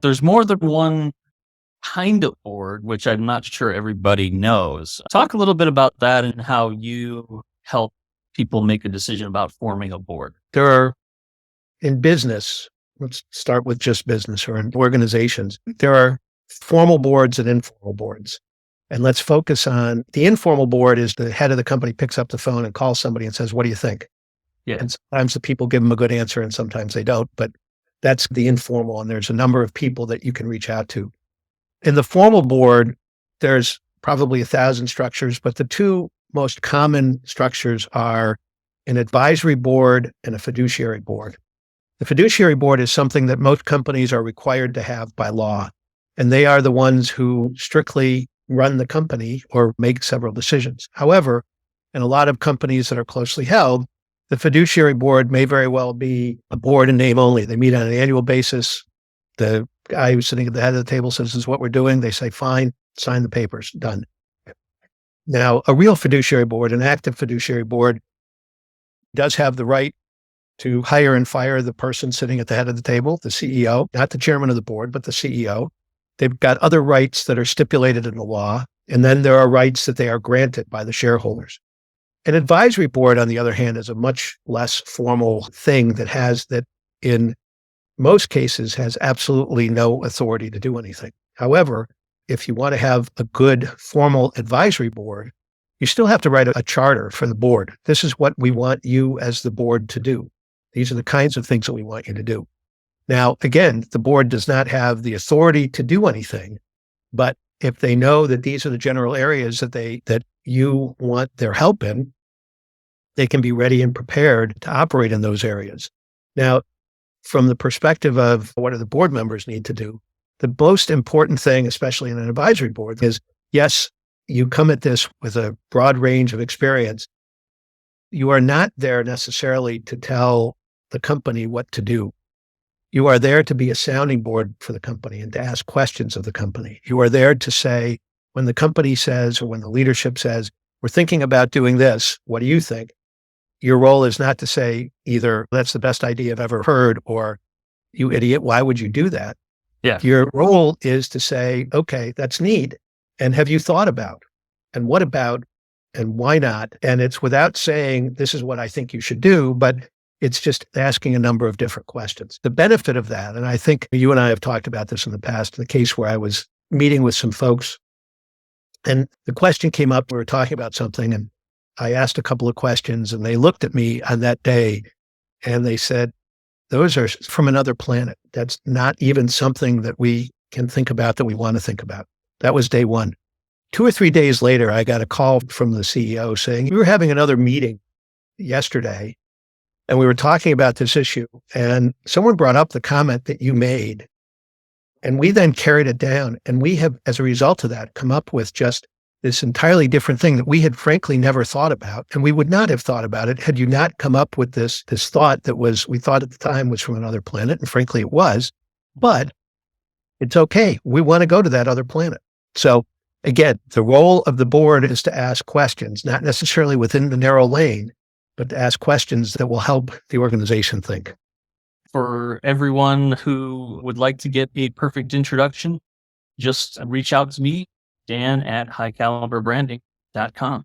there's more than one kind of board, which I'm not sure everybody knows. Talk a little bit about that and how you help people make a decision about forming a board. There are, in business, let's start with just business or in organizations, there are formal boards and informal boards. And let's focus on the informal board is the head of the company picks up the phone and calls somebody and says, what do you think? Yeah. And sometimes the people give them a good answer and sometimes they don't, but that's the informal. And there's a number of people that you can reach out to. In the formal board, there's probably 1,000 structures, but the two most common structures are an advisory board and a fiduciary board. The fiduciary board is something that most companies are required to have by law, and they are the ones who strictly run the company or make several decisions. However, in a lot of companies that are closely held, the fiduciary board may very well be a board in name only. They meet on an annual basis. The guy who's sitting at the head of the table says, this is what we're doing. They say, fine, sign the papers, done. Now, a real fiduciary board, an active fiduciary board, does have the right to hire and fire the person sitting at the head of the table, the CEO, not the chairman of the board, but the CEO. They've got other rights that are stipulated in the law. And then there are rights that they are granted by the shareholders. An advisory board, on the other hand, is a much less formal thing that in most cases has absolutely no authority to do anything. However, if you want to have a good formal advisory board, you still have to write a charter for the board. This is what we want you as the board to do. These are the kinds of things that we want you to do. Now, again, the board does not have the authority to do anything, but if they know that these are the general areas that you want their help in, they can be ready and prepared to operate in those areas. Now, from the perspective of what do the board members need to do, the most important thing, especially in an advisory board, is yes, you come at this with a broad range of experience. You are not there necessarily to tell the company what to do. You are there to be a sounding board for the company and to ask questions of the company. You are there to say, when the company says, or when the leadership says, we're thinking about doing this, what do you think? Your role is not to say either, that's the best idea I've ever heard, or you idiot, why would you do that? Yeah. Your role is to say, okay, that's neat. And have you thought about? And what about? And why not? And it's without saying, this is what I think you should do, but it's just asking a number of different questions. The benefit of that, and I think you and I have talked about this in the past, in the case where I was meeting with some folks and the question came up, we were talking about something and I asked a couple of questions and they looked at me on that day and they said, those are from another planet. That's not even something that we can think about, that we want to think about. That was day one. 2 or 3 days later, I got a call from the CEO saying, we were having another meeting yesterday and we were talking about this issue and someone brought up the comment that you made. And we then carried it down and we have, as a result of that, come up with just this entirely different thing that we had frankly never thought about. And we would not have thought about it had you not come up with this thought that was, we thought at the time was from another planet. And frankly, it was, but it's okay. We want to go to that other planet. So again, the role of the board is to ask questions, not necessarily within the narrow lane, but to ask questions that will help the organization think. For everyone who would like to get a perfect introduction, just reach out to me, Dan at highcaliberbranding.com.